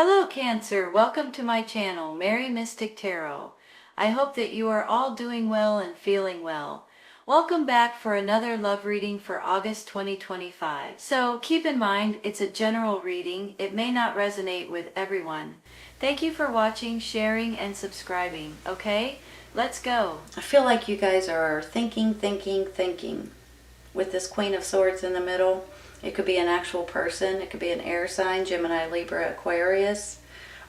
Hello Cancer, welcome to my channel, Mary Mystic Tarot. I hope that you are all doing well and feeling well. Welcome back for another love reading for August 2025. So keep in mind, it's a general reading. It may not resonate with everyone. Thank you for watching, sharing, and subscribing. Okay, let's go. I feel like you guys are thinking. With this Queen of Swords in the middle, it could be an actual person. It could be an air sign, Gemini, Libra, Aquarius.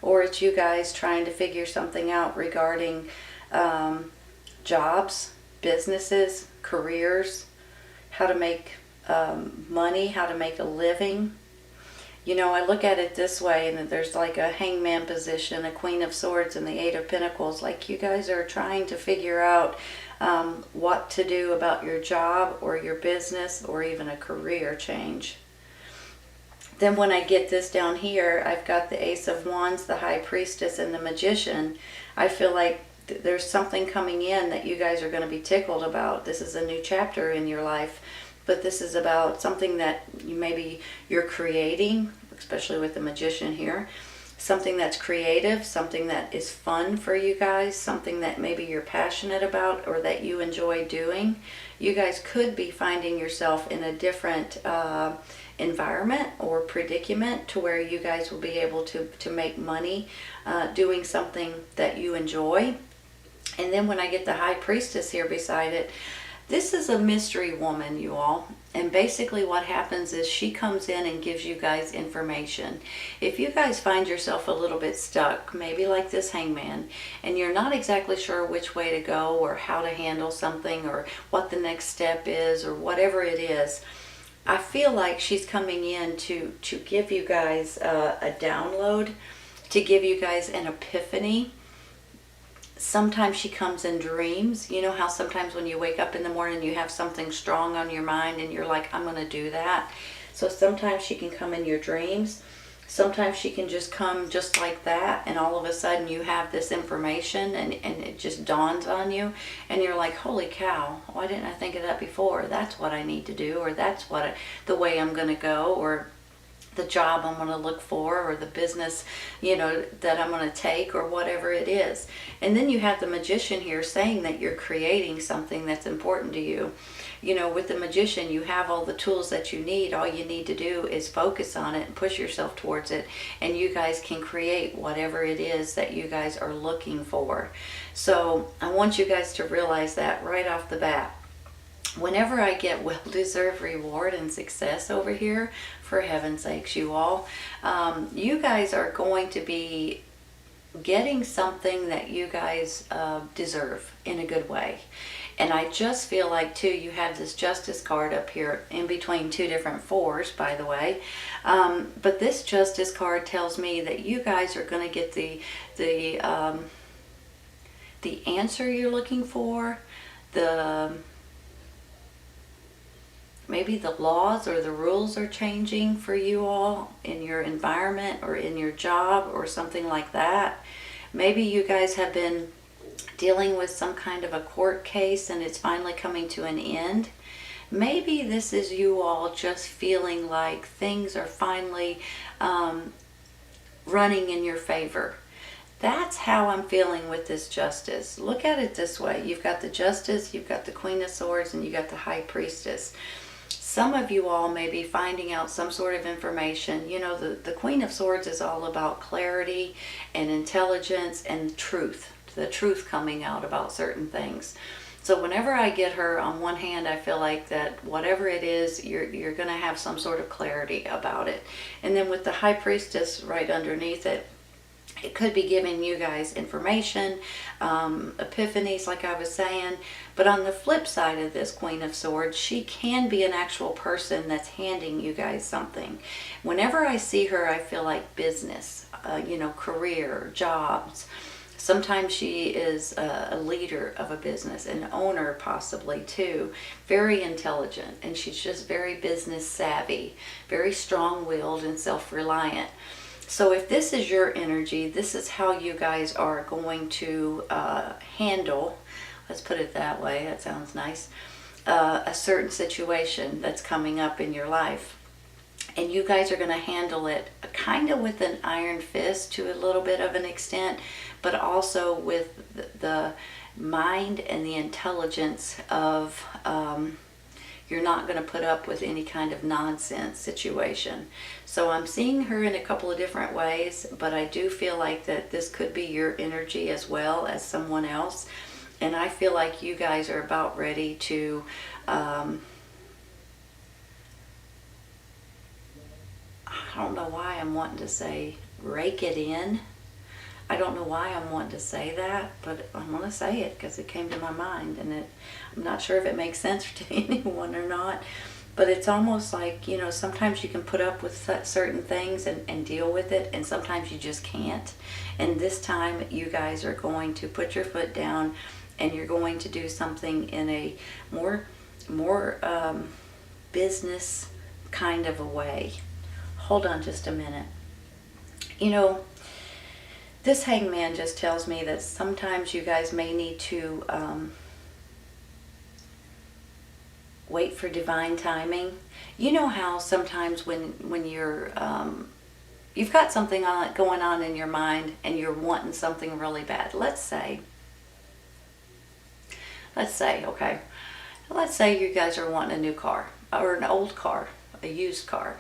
Or it's you guys trying to figure something out regarding jobs, businesses, careers, how to make money, how to make a living. You know, I look at it this way, and there's like a hangman position, a Queen of Swords, and the Eight of Pentacles. Like you guys are trying to figure out what to do about your job or your business or even a career change. Then when I get this down here, I've got the Ace of Wands, the High Priestess, and the Magician. I feel like there's something coming in that you guys are going to be tickled about. This is a new chapter in your life. But this is about something that maybe you're creating, especially with the Magician here. Something that's creative, something that is fun for you guys, something that maybe you're passionate about or that you enjoy doing. You guys could be finding yourself in a different environment or predicament to where you guys will be able to make money doing something that you enjoy. And then when I get the High Priestess here beside it, this is a mystery woman, you all. And basically what happens is she comes in and gives you guys information. If you guys find yourself a little bit stuck, maybe like this hangman, and you're not exactly sure which way to go or how to handle something or what the next step is or whatever it is, I feel like she's coming in to give you guys a download, to give you guys an epiphany. Sometimes she comes in dreams. You know how sometimes when you wake up in the morning you have something strong on your mind and you're like, I'm going to do that. So sometimes she can come in your dreams. Sometimes she can just come just like that, and all of a sudden you have this information and it just dawns on you and you're like, holy cow, why didn't I think of that before? That's what I need to do, or that's the way I'm going to go, or the job I'm going to look for, or the business, you know, that I'm going to take, or whatever it is. And then you have the Magician here saying that you're creating something that's important to you. You know, with the Magician, you have all the tools that you need. All you need to do is focus on it and push yourself towards it, and you guys can create whatever it is that you guys are looking for. So I want you guys to realize that right off the bat. Whenever I get well-deserved reward and success over here, for heaven's sakes, you all, you guys are going to be getting something that you guys deserve in a good way. And I just feel like, too, you have this Justice card up here in between two different fours, by the way. But this Justice card tells me that you guys are going to get the answer you're looking for, maybe the laws or the rules are changing for you all in your environment or in your job or something like that. Maybe you guys have been dealing with some kind of a court case and it's finally coming to an end. Maybe this is you all just feeling like things are finally running in your favor. That's how I'm feeling with this Justice. Look at it this way. You've got the Justice, you've got the Queen of Swords, and you got the High Priestess. Some of you all may be finding out some sort of information. You know, the Queen of Swords is all about clarity and intelligence and truth. The truth coming out about certain things. So whenever I get her, on one hand, I feel like that whatever it is, you're going to have some sort of clarity about it. And then with the High Priestess right underneath it, it could be giving you guys information, epiphanies, like I was saying. But on the flip side of this Queen of Swords, she can be an actual person that's handing you guys something. Whenever I see her, I feel like business, you know, career, jobs. Sometimes she is a leader of a business, an owner possibly too. Very intelligent, and she's just very business savvy, very strong-willed and self-reliant. So if this is your energy, this is how you guys are going to handle, let's put it that way, that sounds nice, a certain situation that's coming up in your life. and you guys are going to handle it kind of with an iron fist to a little bit of an extent, but also with the mind and the intelligence of you're not going to put up with any kind of nonsense situation. So I'm seeing her in a couple of different ways, but I do feel like that this could be your energy as well as someone else. And I feel like you guys are about ready to I don't know why I'm wanting to say rake it in. I don't know why I'm wanting to say that, but I'm going to say it because it came to my mind, and I'm not sure if it makes sense to anyone or not, but it's almost like, you know, sometimes you can put up with certain things and deal with it, and sometimes you just can't. And this time you guys are going to put your foot down, and you're going to do something in a more business kind of a way. Hold on just a minute. You know, this hangman just tells me that sometimes you guys may need to wait for divine timing. You know how sometimes when you're you've got something going on in your mind and you're wanting something really bad. Let's say okay, let's say you guys are wanting a new car or an old car, a used car,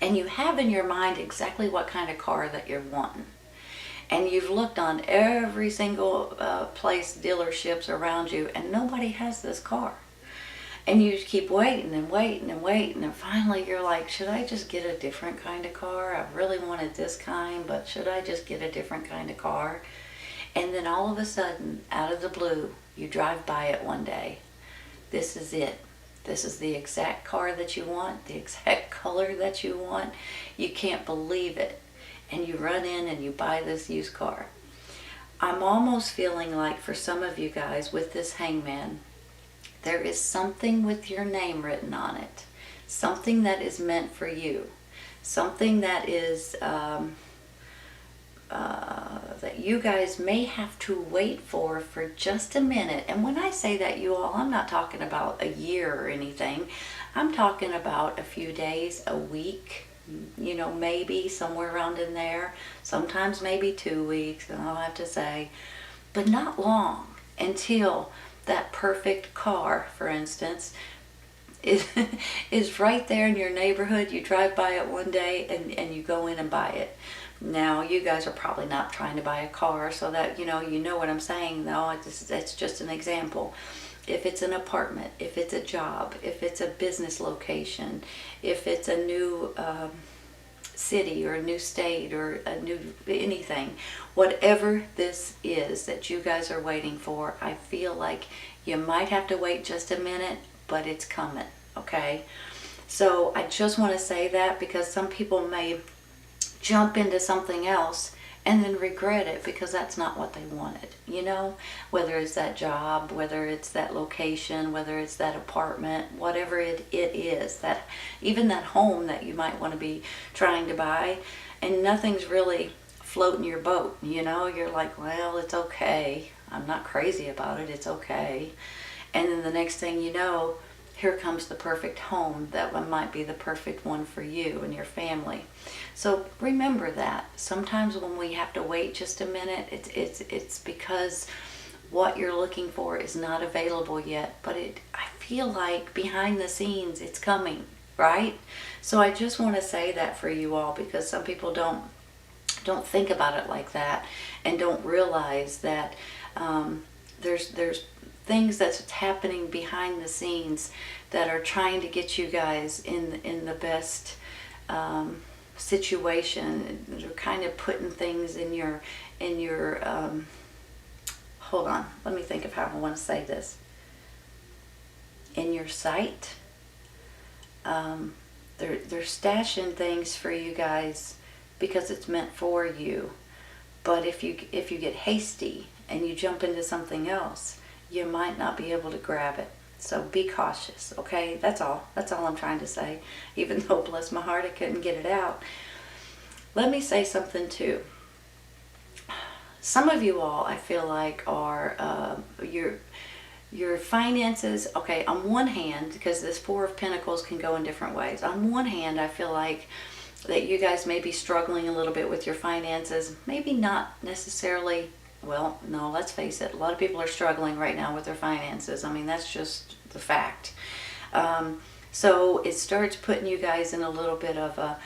and you have in your mind exactly what kind of car that you're wanting. And you've looked on every single place, dealerships around you, and nobody has this car. And you keep waiting and waiting and waiting, and finally you're like, should I just get a different kind of car? I really wanted this kind, but should I just get a different kind of car? And then all of a sudden, out of the blue, you drive by it one day. This is it. This is the exact car that you want, the exact color that you want. You can't believe it. And you run in and you buy this used car. I'm almost feeling like for some of you guys with this hangman, there is something with your name written on it. Something that is meant for you. Something that is that you guys may have to wait for just a minute. And when I say that, you all, I'm not talking about a year or anything. I'm talking about a few days, a week, you know, maybe somewhere around in there. Sometimes maybe 2 weeks, I'll have to say. But not long until that perfect car, for instance, is right there in your neighborhood. You drive by it one day and you go in and buy it. Now, you guys are probably not trying to buy a car, so that, you know what I'm saying, though. It's just an example. If it's an apartment, if it's a job, if it's a business location, if it's a new city or a new state or a new anything, whatever this is that you guys are waiting for, I feel like you might have to wait just a minute, but it's coming, okay? So I just want to say that because some people may jump into something else and then regret it because that's not what they wanted, you know? Whether it's that job, whether it's that location, whether it's that apartment, whatever it is, that even that home that you might want to be trying to buy, and nothing's really floating your boat, you know? You're like, well, it's okay. I'm not crazy about it. It's okay. And then the next thing you know, here comes the perfect home that might be the perfect one for you and your family. So remember that. Sometimes when we have to wait just a minute, it's because what you're looking for is not available yet. But I feel like behind the scenes, it's coming, right? So I just want to say that for you all, because some people don't think about it like that and don't realize that there's things that's happening behind the scenes that are trying to get you guys in the best situation. They're kind of putting things in your hold on, let me think of how I want to say this. In your sight. They're stashing things for you guys because it's meant for you. But if you get hasty and you jump into something else, you might not be able to grab it. So be cautious, okay? That's all I'm trying to say. Even though, bless my heart, I couldn't get it out. Let me say something too. Some of you all, I feel like, are your finances, okay, on one hand, because this Four of Pentacles can go in different ways. On one hand, I feel like that you guys may be struggling a little bit with your finances. Maybe not necessarily, well, no, let's face it. A lot of people are struggling right now with their finances. I mean, that's just the fact. So it starts putting you guys in a little bit of a,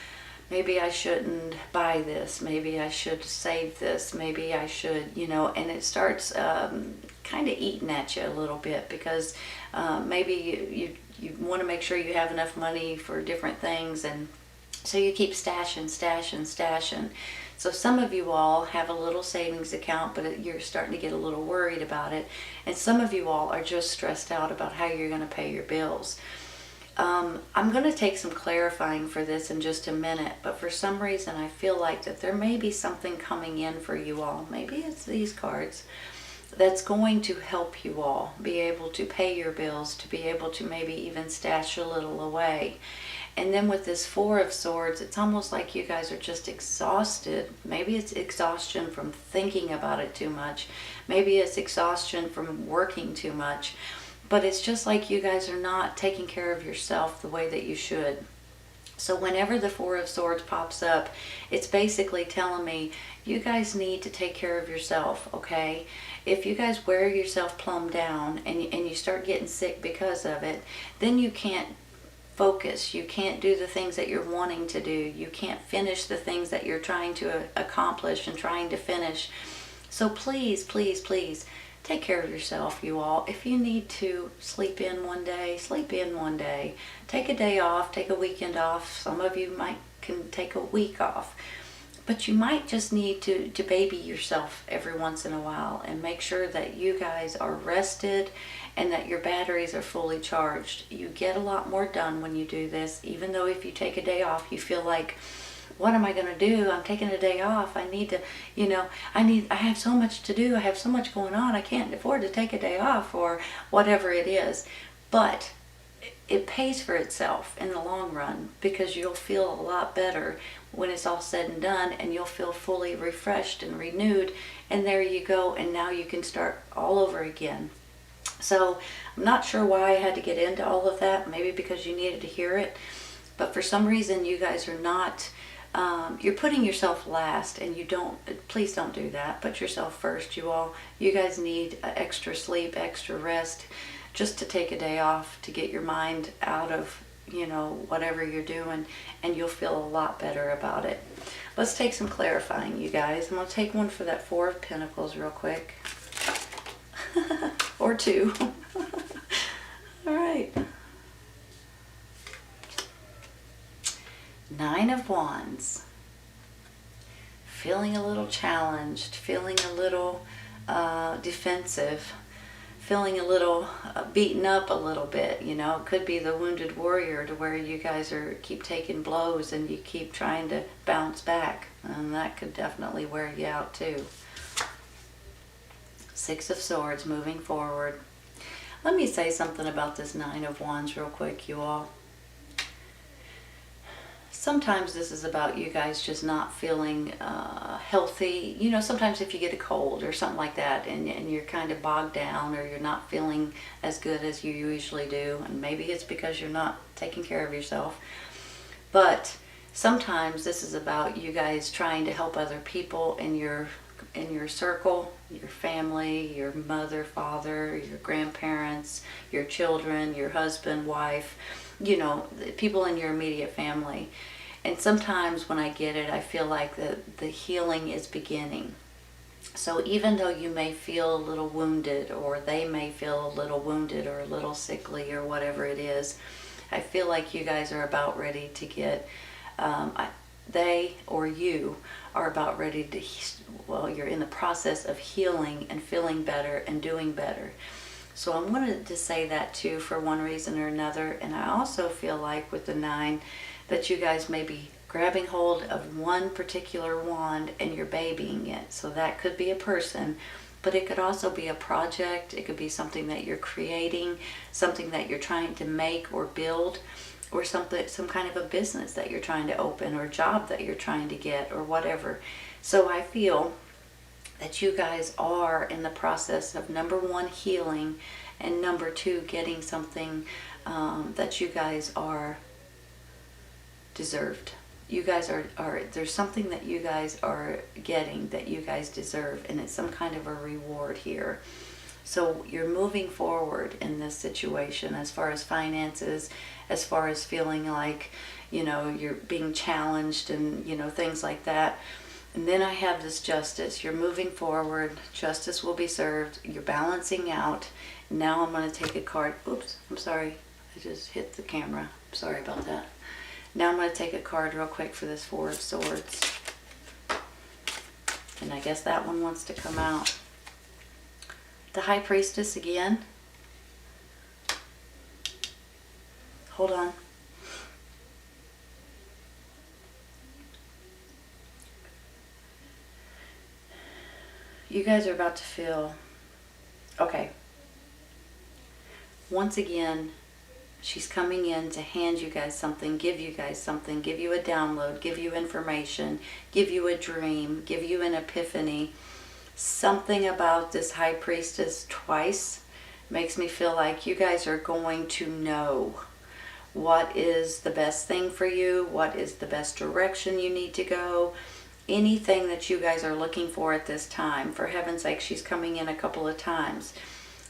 maybe I shouldn't buy this, maybe I should save this, maybe I should, and it starts kind of eating at you a little bit, because maybe you want to make sure you have enough money for different things, and so you keep stashing. So some of you all have a little savings account, but you're starting to get a little worried about it, and some of you all are just stressed out about how you're going to pay your bills. I'm going to take some clarifying for this in just a minute, but for some reason I feel like that there may be something coming in for you all. Maybe it's these cards that's going to help you all be able to pay your bills, to be able to maybe even stash a little away. And then with this Four of Swords, it's almost like you guys are just exhausted. Maybe it's exhaustion from thinking about it too much. Maybe it's exhaustion from working too much. But it's just like you guys are not taking care of yourself the way that you should. So whenever the Four of Swords pops up, it's basically telling me you guys need to take care of yourself, okay? If you guys wear yourself plumb down and you start getting sick because of it, then you can't focus. You can't do the things that you're wanting to do. You can't finish the things that you're trying to accomplish and trying to finish. So please, please, please, take care of yourself, you all. If you need to sleep in one day, sleep in one day. Take a day off, take a weekend off. Some of you can take a week off. But you might just need to baby yourself every once in a while and make sure that you guys are rested and that your batteries are fully charged. You get a lot more done when you do this, even though if you take a day off, you feel like, what am I going to do? I'm taking a day off. I need to, I have so much to do. I have so much going on. I can't afford to take a day off or whatever it is. But it pays for itself in the long run, because you'll feel a lot better when it's all said and done, and you'll feel fully refreshed and renewed. And there you go. And now you can start all over again. So I'm not sure why I had to get into all of that. Maybe because you needed to hear it. But for some reason, you guys are not... you're putting yourself last, and please don't do that. Put yourself first, you all. You guys need extra sleep, extra rest, just to take a day off, to get your mind out of, whatever you're doing, and you'll feel a lot better about it. Let's take some clarifying, you guys. I'm going to take one for that Four of Pentacles real quick. Or two. All right. Nine of Wands. Feeling a little challenged, feeling a little defensive, feeling a little beaten up a little bit. It could be the wounded warrior, to where you guys keep taking blows and you keep trying to bounce back. And that could definitely wear you out too. Six of Swords, moving forward. Let me say something about this Nine of Wands real quick, you all. Sometimes this is about you guys just not feeling healthy. Sometimes if you get a cold or something like that, and you're kind of bogged down, or you're not feeling as good as you usually do, and maybe it's because you're not taking care of yourself. But sometimes this is about you guys trying to help other people in your circle, your family, your mother, father, your grandparents, your children, your husband, wife, people in your immediate family. And sometimes when I get it, I feel like the healing is beginning. So even though you may feel a little wounded, or they may feel a little wounded or a little sickly or whatever it is, I feel like you guys are about ready to get, they or you are about ready to, you're in the process of healing and feeling better and doing better. So I wanted to say that too, for one reason or another. And I also feel like with the Nine, that you guys may be grabbing hold of one particular wand and you're babying it. So that could be a person, but it could also be a project. It could be something that you're creating, something that you're trying to make or build, or some kind of a business that you're trying to open, or job that you're trying to get, or whatever. So I feel that you guys are in the process of, number one, healing, and number 2, getting something that you guys are deserved. You guys are there's something that you guys are getting that you guys deserve, and it's some kind of a reward here. So you're moving forward in this situation as far as finances, as far as feeling like, you're being challenged and, things like that. And then I have this justice. You're moving forward. Justice will be served. You're balancing out. Now I'm going to take a card. Oops, I'm sorry. I just hit the camera. Sorry about that. Now I'm going to take a card real quick for this 4 of Swords. And I guess that one wants to come out. The High Priestess again. Hold on. You guys are about to feel, okay. Once again, she's coming in to hand you guys something, give you guys something, give you a download, give you information, give you a dream, give you an epiphany. Something about this High Priestess twice makes me feel like you guys are going to know what is the best thing for you, what is the best direction you need to go, anything that you guys are looking for at this time. For heaven's sake, she's coming in a couple of times.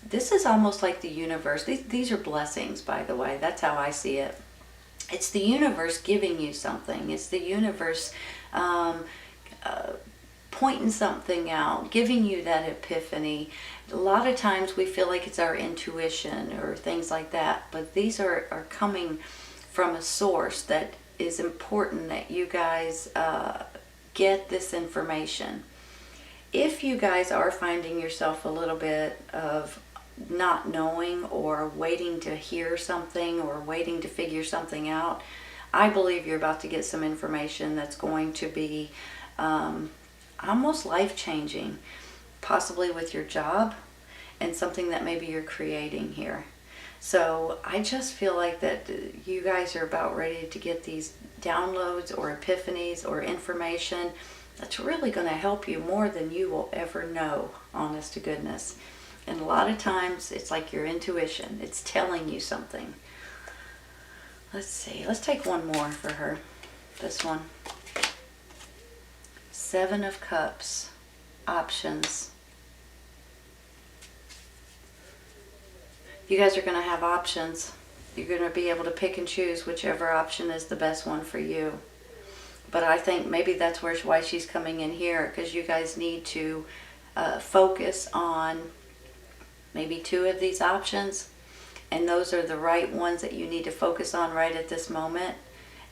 This is almost like the universe. These are blessings, by the way. That's how I see it. It's the universe giving you something. It's the universe pointing something out, giving you that epiphany. A lot of times we feel like it's our intuition or things like that, but these are coming from a source that is important that you guys get this information. If you guys are finding yourself a little bit of not knowing or waiting to hear something or waiting to figure something out, I believe you're about to get some information that's going to be almost life-changing, possibly with your job and something that maybe you're creating here. So I just feel like that you guys are about ready to get these downloads or epiphanies or information that's really going to help you more than you will ever know, honest to goodness. And a lot of times it's like your intuition. It's telling you something. Let's see. Let's take one more for her. This one. 7 of Cups. Options. You guys are going to have options. You're going to be able to pick and choose whichever option is the best one for you. But I think maybe that's why she's coming in here, because you guys need to focus on maybe 2 of these options, and those are the right ones that you need to focus on right at this moment.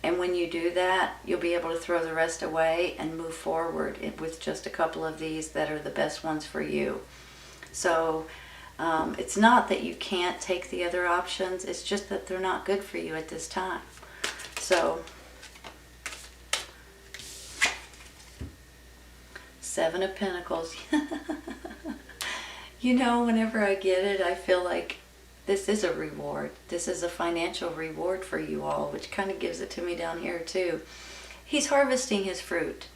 And when you do that, you'll be able to throw the rest away and move forward with just a couple of these that are the best ones for you. So it's not that you can't take the other options, it's just that they're not good for you at this time. So 7 of Pentacles. Whenever I get it, I feel like this is a reward. This is a financial reward for you all, which kind of gives it to me down here too. He's harvesting his fruit.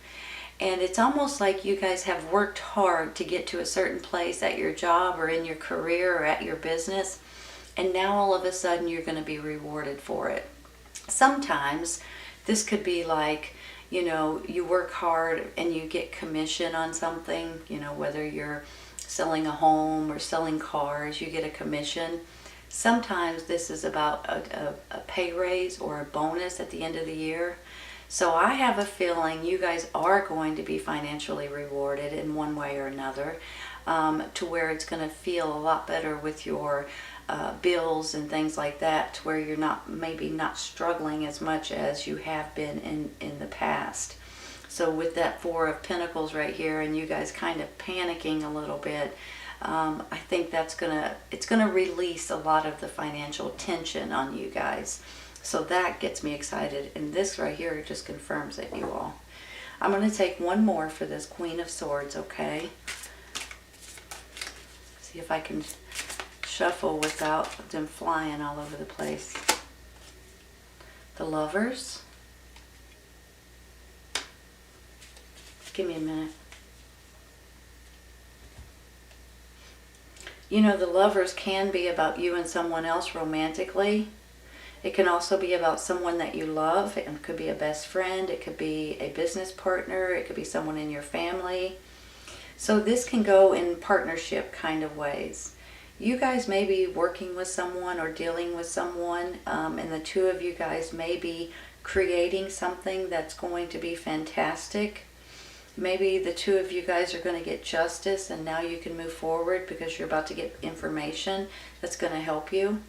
And it's almost like you guys have worked hard to get to a certain place at your job or in your career or at your business. And now all of a sudden you're going to be rewarded for it. Sometimes this could be like, you work hard and you get commission on something, whether you're selling a home or selling cars, you get a commission. Sometimes this is about a pay raise or a bonus at the end of the year. So I have a feeling you guys are going to be financially rewarded in one way or another, to where it's going to feel a lot better with your bills and things like that, to where you're maybe not struggling as much as you have been in the past. So with that 4 of Pentacles right here, and you guys kind of panicking a little bit, I think it's gonna release a lot of the financial tension on you guys. So that gets me excited, and this right here just confirms it, you all. I'm going to take one more for this Queen of Swords, okay? See if I can shuffle without them flying all over the place. The Lovers. Give me a minute. You know, the Lovers can be about you and someone else romantically. It can also be about someone that you love. It could be a best friend. It could be a business partner. It could be someone in your family. So this can go in partnership kind of ways. You guys may be working with someone or dealing with someone, and the two of you guys may be creating something that's going to be fantastic. Maybe the two of you guys are going to get justice, and now you can move forward because you're about to get information that's going to help you.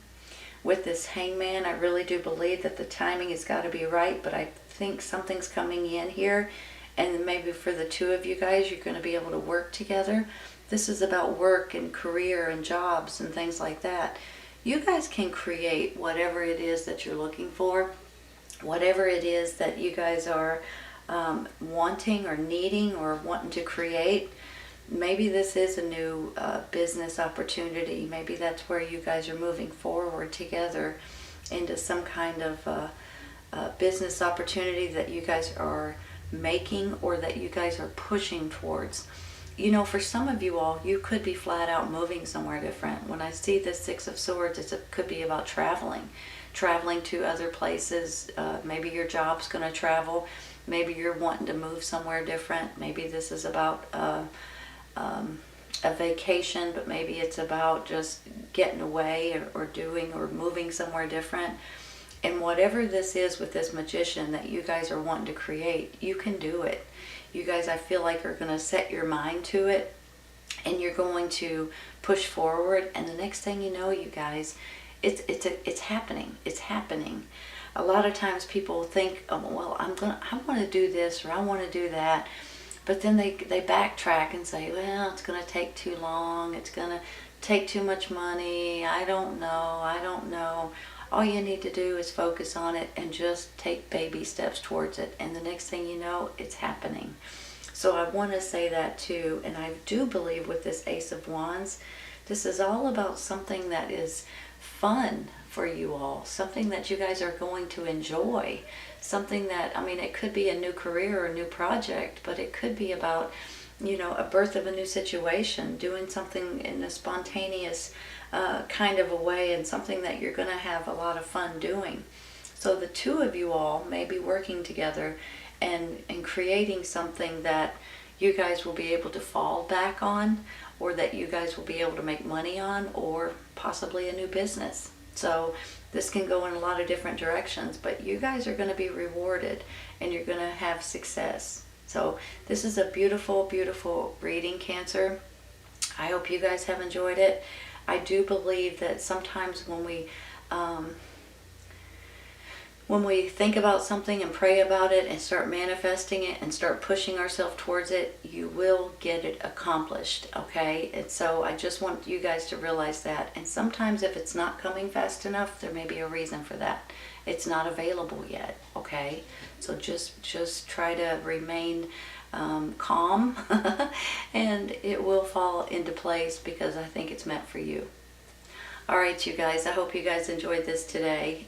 With this Hangman, I really do believe that the timing has got to be right, but I think something's coming in here, and maybe for the two of you guys, you're going to be able to work together. This is about work and career and jobs and things like that. You guys can create whatever it is that you're looking for, whatever it is that you guys are wanting or needing or wanting to create. Maybe this is a new business opportunity. Maybe that's where you guys are moving forward together into some kind of business opportunity that you guys are making or that you guys are pushing towards. You know, for some of you all, you could be flat out moving somewhere different. When I see this Six of Swords, it could be about traveling to other places. Maybe your job's going to travel. Maybe you're wanting to move somewhere different. Maybe this is about a vacation, but maybe it's about just getting away or doing or moving somewhere different. And whatever this is with this Magician that you guys are wanting to create, you can do it. You guys, I feel like, are going to set your mind to it, and you're going to push forward. And the next thing you know, you guys, it's happening. It's happening. A lot of times people think, oh, well, I want to do this or I want to do that, but then they backtrack and say, well, it's going to take too long. It's going to take too much money. I don't know. All you need to do is focus on it and just take baby steps towards it. And the next thing you know, it's happening. So I want to say that too. And I do believe with this Ace of Wands, this is all about something that is fun for you all. Something that you guys are going to enjoy. Something that, I mean, it could be a new career or a new project, but it could be about, you know, a birth of a new situation, doing something in a spontaneous kind of a way, and something that you're going to have a lot of fun doing. So the two of you all may be working together and creating something that you guys will be able to fall back on, or that you guys will be able to make money on, or possibly a new business. So this can go in a lot of different directions, but you guys are going to be rewarded and you're going to have success. So this is a beautiful, beautiful reading, Cancer. I hope you guys have enjoyed it. I do believe that sometimes when we think about something and pray about it and start manifesting it and start pushing ourselves towards it, you will get it accomplished, okay? And so I just want you guys to realize that. And sometimes if it's not coming fast enough, there may be a reason for that. It's not available yet, okay? So just try to remain calm and it will fall into place, because I think it's meant for you. All right, you guys, I hope you guys enjoyed this today.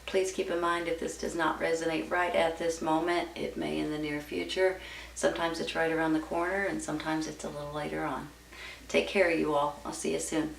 Please keep in mind, if this does not resonate right at this moment, it may in the near future. Sometimes it's right around the corner, and sometimes it's a little later on. Take care, you all. I'll see you soon.